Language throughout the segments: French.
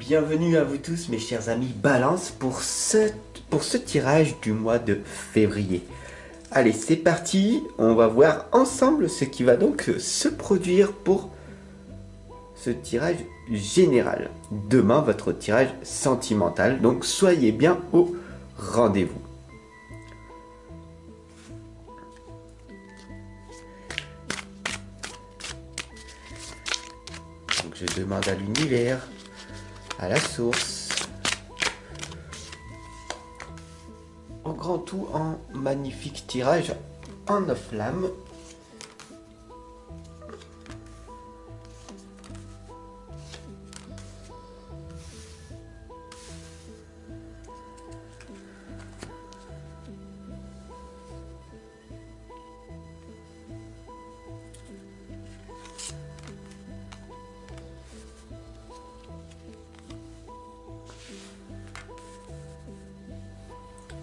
Bienvenue à vous tous mes chers amis Balance pour ce tirage du mois de février. Allez, c'est parti, on va voir ensemble ce qui va donc se produire pour ce tirage général. Demain, votre tirage sentimental, donc soyez bien au rendez-vous. Donc je demande à l'univers, à la source, au grand tout en magnifique tirage en 9 flammes.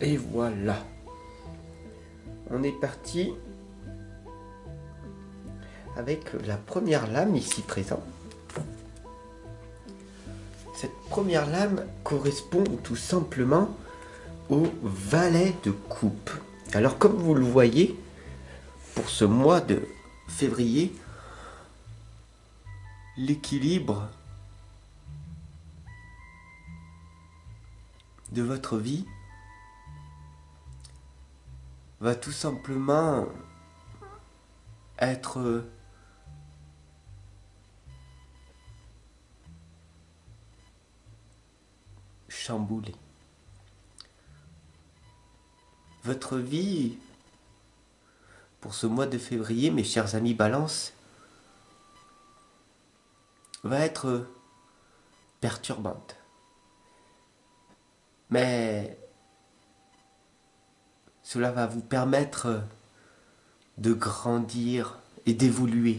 Et voilà, on est parti avec la première lame ici présente. Cette première lame correspond tout simplement au valet de coupe. Alors comme vous le voyez, pour ce mois de février, l'équilibre de votre vie va tout simplement être chamboulé. Votre vie, pour ce mois de février, mes chers amis Balance, va être perturbante. Mais cela va vous permettre de grandir et d'évoluer.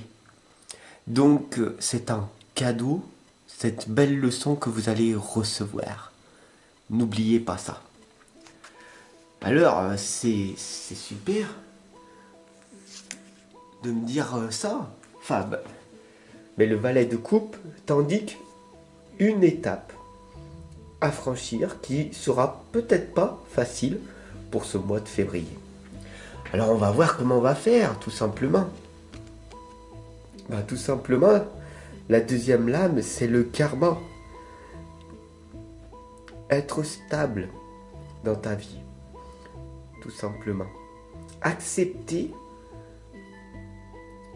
Donc c'est un cadeau, cette belle leçon que vous allez recevoir. N'oubliez pas ça. Alors c'est super de me dire ça. Enfin, mais le valet de coupe t'indique une étape à franchir qui sera peut-être pas facile pour ce mois de février. Alors on va voir comment on va faire, tout simplement. Tout simplement, la deuxième lame, c'est le karma. Être stable dans ta vie, tout simplement. Accepter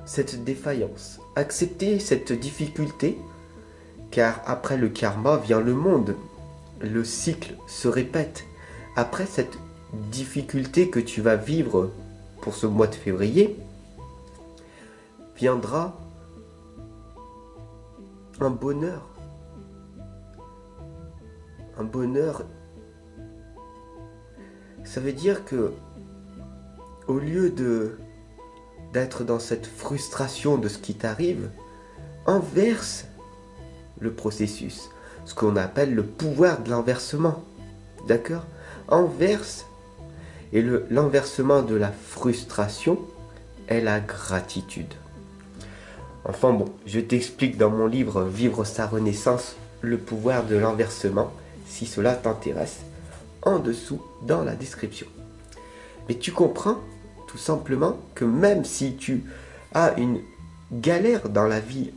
cette défaillance, accepter cette difficulté, car après le karma vient le monde. Le cycle se répète. Après cette difficulté que tu vas vivre pour ce mois de février, viendra un bonheur. Un bonheur. Ça veut dire que au lieu d'être dans cette frustration de ce qui t'arrive, inverse le processus. Ce qu'on appelle le pouvoir de l'inversement. D'accord ? Inverse. Et l'enversement de la frustration est la gratitude. Enfin bon, je t'explique dans mon livre Vivre sa renaissance, le pouvoir de l'enversement, si cela t'intéresse, en dessous dans la description. Mais tu comprends tout simplement que même si tu as une galère dans la vie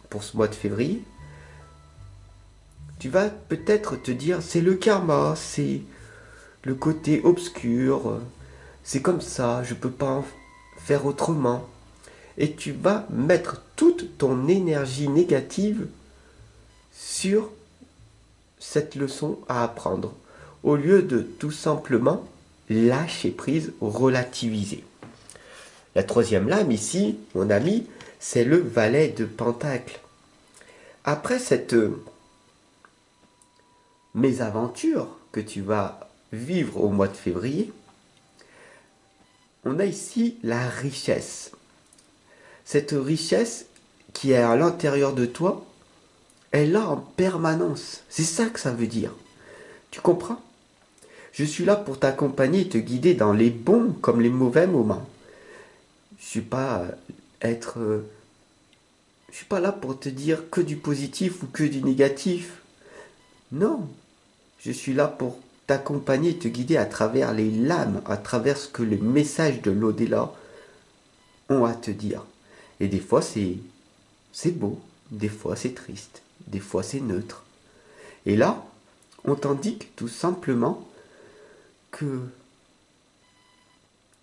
pour ce mois de février, tu vas peut-être te dire c'est le karma, c'est le côté obscur, c'est comme ça, je peux pas en faire autrement. Et tu vas mettre toute ton énergie négative sur cette leçon à apprendre, au lieu de tout simplement lâcher prise, relativiser. La troisième lame ici, mon ami, c'est le valet de Pentacle. Après cette mésaventure que tu vas vivre au mois de février, on a ici la richesse. Cette richesse qui est à l'intérieur de toi, est là en permanence. C'est ça que ça veut dire. Tu comprends ? Je suis là pour t'accompagner et te guider dans les bons comme les mauvais moments. Je suis pas je suis pas là pour te dire que du positif ou que du négatif. Non, je suis là pour t'accompagner, te guider à travers les lames, à travers ce que les messages de l'au-delà ont à te dire. Et des fois c'est beau, des fois c'est triste, des fois c'est neutre. Et là, on t'indique tout simplement que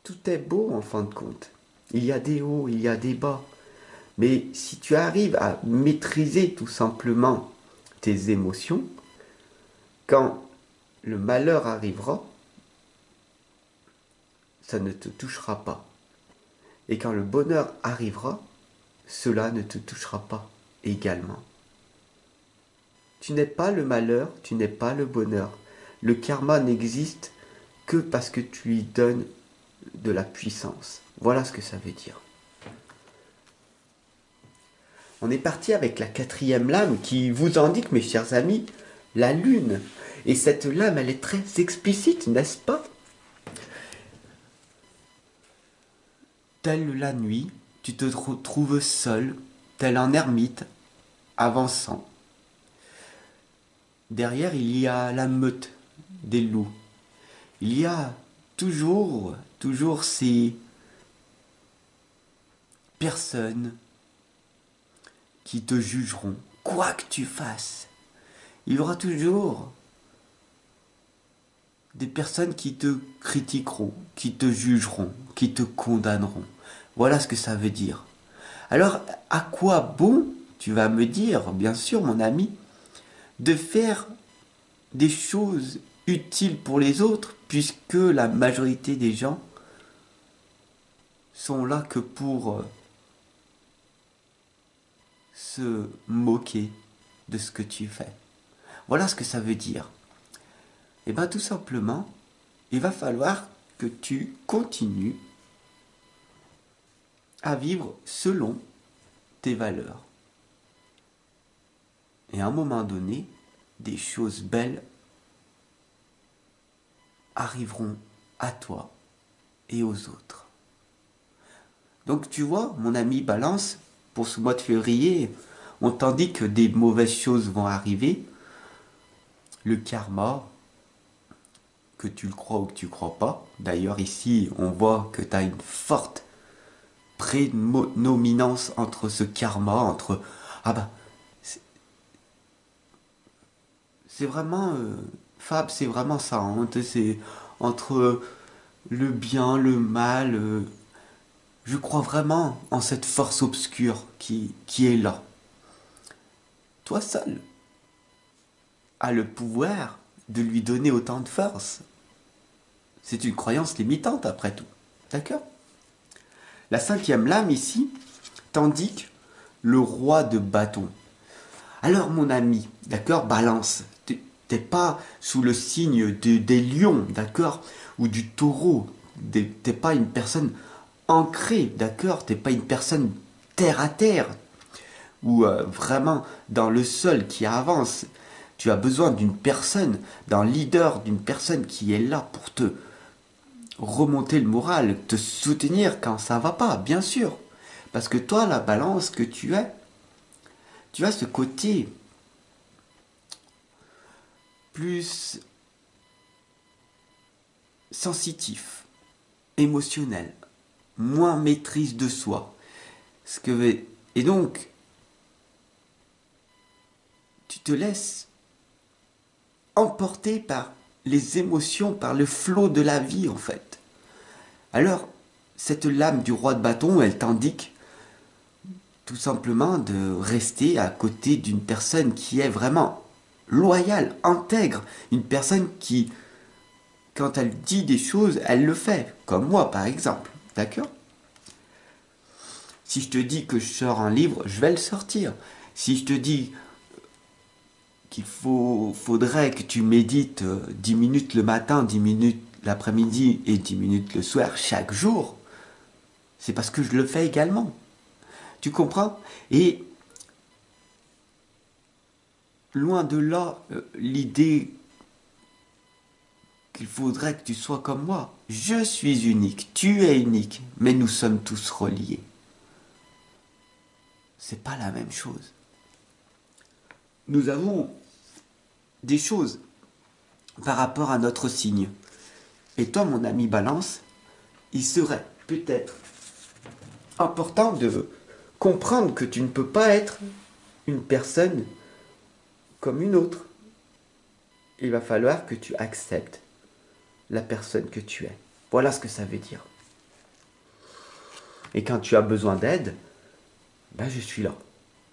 tout est beau en fin de compte. Il y a des hauts, il y a des bas. Mais si tu arrives à maîtriser tout simplement tes émotions, quand le malheur arrivera, ça ne te touchera pas. Et quand le bonheur arrivera, cela ne te touchera pas également. Tu n'es pas le malheur, tu n'es pas le bonheur. Le karma n'existe que parce que tu lui donnes de la puissance. Voilà ce que ça veut dire. On est parti avec la quatrième lame qui vous indique, mes chers amis, la lune. Et cette lame, elle est très explicite, n'est-ce pas? Telle la nuit, tu te retrouves seul, tel un ermite, avançant. Derrière, il y a la meute des loups. Il y a toujours ces personnes qui te jugeront, quoi que tu fasses. Il y aura toujours des personnes qui te critiqueront, qui te jugeront, qui te condamneront. Voilà ce que ça veut dire. Alors, à quoi bon, tu vas me dire, bien sûr, mon ami, de faire des choses utiles pour les autres, puisque la majorité des gens sont là que pour se moquer de ce que tu fais. Voilà ce que ça veut dire. Et bien tout simplement, il va falloir que tu continues à vivre selon tes valeurs. Et à un moment donné, des choses belles arriveront à toi et aux autres. Donc tu vois, mon ami Balance, pour ce mois de février, on t'en dit que des mauvaises choses vont arriver. Le karma, que tu le crois ou que tu ne crois pas. D'ailleurs ici, on voit que tu as une forte prédominance entre ce karma, entre... Ah bah, c'est vraiment... Fab, c'est vraiment ça. Hein, c'est entre le bien, le mal. Je crois vraiment en cette force obscure qui est là. Toi seul as le pouvoir de lui donner autant de force. C'est une croyance limitante après tout. D'accord? La cinquième lame ici t'indique le roi de bâton. Alors mon ami, d'accord, Balance, t'es pas sous le signe des lions, d'accord, ou du taureau. T'es pas une personne ancrée, d'accord, t'es pas une personne terre à terre, ou vraiment dans le sol qui avance. Tu as besoin d'une personne, d'un leader, d'une personne qui est là pour te remonter le moral, te soutenir quand ça va pas, bien sûr. Parce que toi, la balance que tu as ce côté plus sensitif, émotionnel, moins maîtrise de soi. Et donc, tu te laisses emporter par les émotions, par le flot de la vie en fait. Alors, cette lame du roi de bâton, elle t'indique tout simplement de rester à côté d'une personne qui est vraiment loyale, intègre, une personne qui, quand elle dit des choses, elle le fait, comme moi par exemple, d'accord? Si je te dis que je sors un livre, je vais le sortir. Si je te dis qu'il faudrait que tu médites 10 minutes le matin, 10 minutes l'après-midi et 10 minutes le soir chaque jour, c'est parce que je le fais également. Tu comprends? Et loin de là, l'idée qu'il faudrait que tu sois comme moi. Je suis unique, tu es unique, mais nous sommes tous reliés. C'est pas la même chose. Nous avons des choses par rapport à notre signe. Et toi, mon ami Balance, il serait peut-être important de comprendre que tu ne peux pas être une personne comme une autre. Il va falloir que tu acceptes la personne que tu es. Voilà ce que ça veut dire. Et quand tu as besoin d'aide, ben je suis là.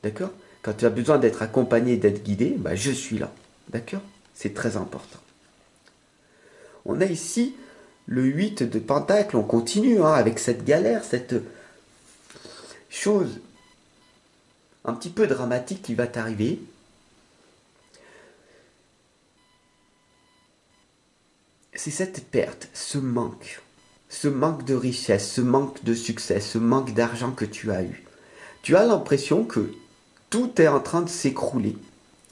D'accord? Quand tu as besoin d'être accompagné, d'être guidé, ben je suis là. D'accord? C'est très important. On a ici le 8 de Pentacle. On continue avec cette galère, cette chose un petit peu dramatique qui va t'arriver. C'est cette perte, ce manque de richesse, ce manque de succès, ce manque d'argent que tu as eu. Tu as l'impression que tout est en train de s'écrouler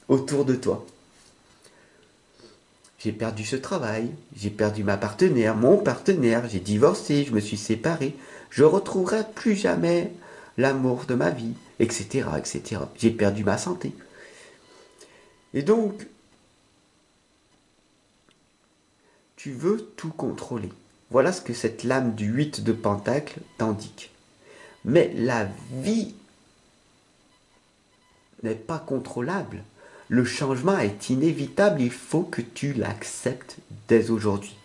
autour de toi. J'ai perdu ce travail, j'ai perdu ma partenaire, mon partenaire, j'ai divorcé, je me suis séparé, je retrouverai plus jamais l'amour de ma vie, etc., etc. J'ai perdu ma santé. Et donc, tu veux tout contrôler. Voilà ce que cette lame du 8 de Pentacle t'indique. Mais la vie n'est pas contrôlable. Le changement est inévitable, il faut que tu l'acceptes dès aujourd'hui.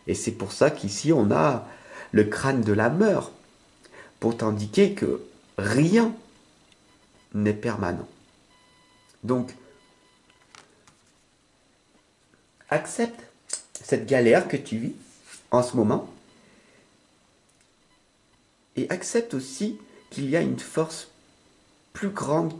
Et c'est pour ça qu'ici on a le crâne de la mort, pour t'indiquer que rien n'est permanent. Donc, accepte cette galère que tu vis en ce moment et accepte aussi qu'il y a une force plus grande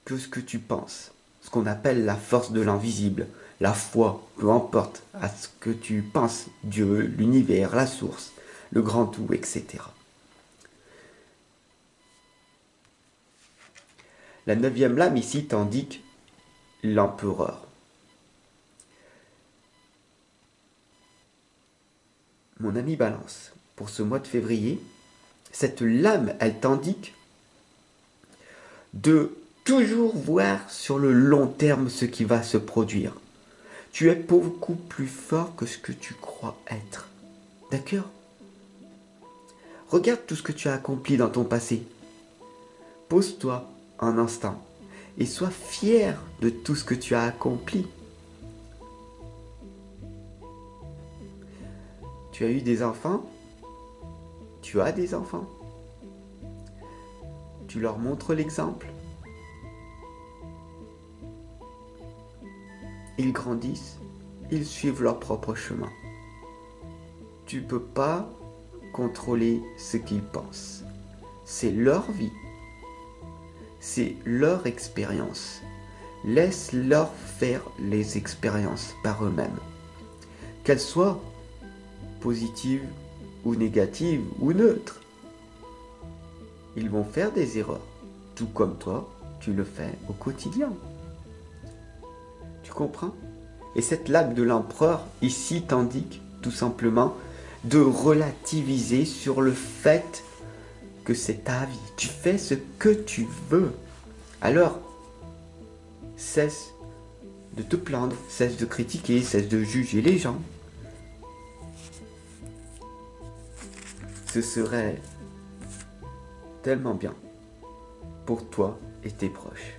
que ce que tu penses. Ce qu'on appelle la force de l'invisible, la foi, peu importe à ce que tu penses, Dieu, l'univers, la source, le grand tout, etc. La neuvième lame ici t'indique l'empereur. Mon ami Balance, pour ce mois de février, cette lame, elle t'indique de toujours voir sur le long terme ce qui va se produire. Tu es beaucoup plus fort que ce que tu crois être. D'accord? Regarde tout ce que tu as accompli dans ton passé. Pose-toi un instant et sois fier de tout ce que tu as accompli. Tu as eu des enfants? Tu as des enfants? Tu leur montres l'exemple? Ils grandissent, ils suivent leur propre chemin. Tu ne peux pas contrôler ce qu'ils pensent. C'est leur vie. C'est leur expérience. Laisse-leur faire les expériences par eux-mêmes. Qu'elles soient positives ou négatives ou neutres. Ils vont faire des erreurs, tout comme toi, tu le fais au quotidien. Tu comprends? Et cette lame de l'empereur ici t'indique tout simplement de relativiser sur le fait que c'est ta vie. Tu fais ce que tu veux. Alors, cesse de te plaindre, cesse de critiquer, cesse de juger les gens. Ce serait tellement bien pour toi et tes proches.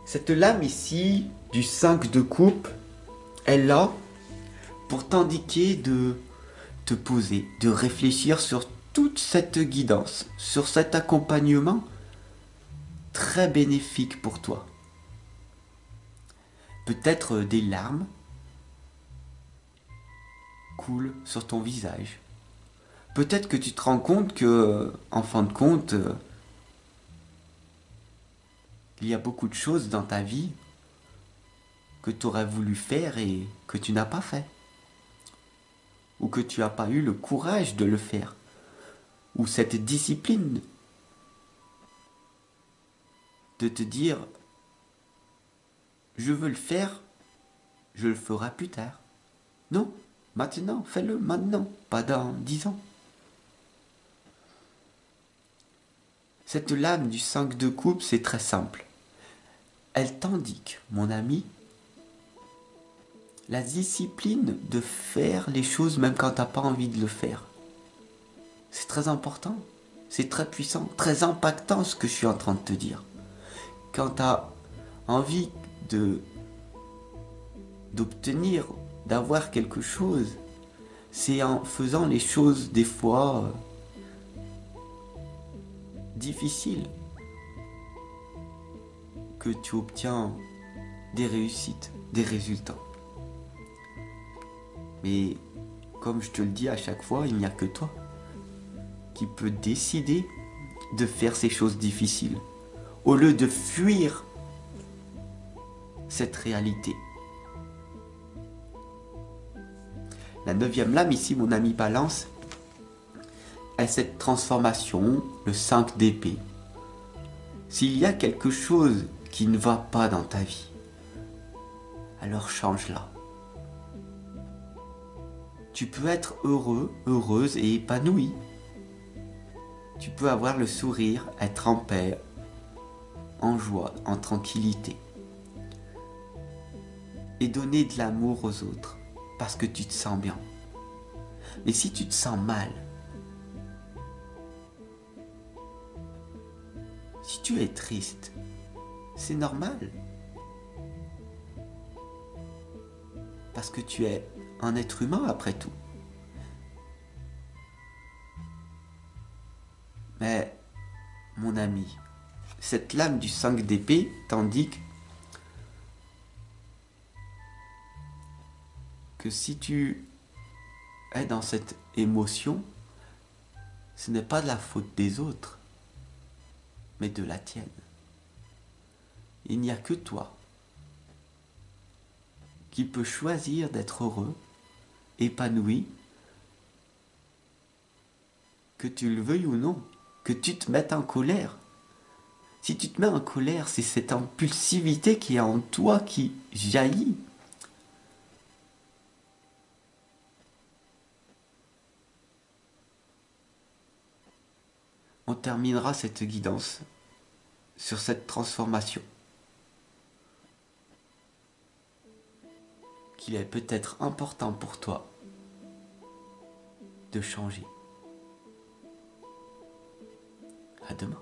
Cette lame ici du 5 de coupe est là pour t'indiquer de te poser, de réfléchir sur toute cette guidance, sur cet accompagnement très bénéfique pour toi. Peut-être des larmes coulent sur ton visage. Peut-être que tu te rends compte que, en fin de compte, il y a beaucoup de choses dans ta vie que tu aurais voulu faire et que tu n'as pas fait. Ou que tu n'as pas eu le courage de le faire. Ou cette discipline de te dire, je veux le faire, je le ferai plus tard. Non, maintenant, fais-le maintenant, pas dans 10 ans. Cette lame du 5 de coupe, c'est très simple. elle t'indique, mon ami, la discipline de faire les choses même quand t'as pas envie de le faire. C'est très important, c'est très puissant, très impactant ce que je suis en train de te dire. Quand t'as envie de d'obtenir, d'avoir quelque chose, c'est en faisant les choses des fois difficiles que tu obtiens des réussites, des résultats. Mais comme je te le dis à chaque fois, il n'y a que toi qui peux décider de faire ces choses difficiles au lieu de fuir cette réalité. La 9e lame ici, mon ami Balance, est cette transformation, le 5 d'épée. S'il y a quelque chose qui ne va pas dans ta vie, alors change-la. Tu peux être heureux, heureuse et épanoui. Tu peux avoir le sourire, être en paix, en joie, en tranquillité. Et donner de l'amour aux autres, parce que tu te sens bien. Mais si tu te sens mal, si tu es triste, c'est normal. Parce que tu es un être humain après tout. Mais, mon ami, cette lame du 5 d'épée t'indique que si tu es dans cette émotion, ce n'est pas de la faute des autres, mais de la tienne. Il n'y a que toi qui peux choisir d'être heureux, épanoui, que tu le veuilles ou non, que tu te mettes en colère. Si tu te mets en colère, c'est cette impulsivité qui est en toi qui jaillit. On terminera cette guidance sur cette transformation qu'il est peut-être important pour toi de changer. À demain.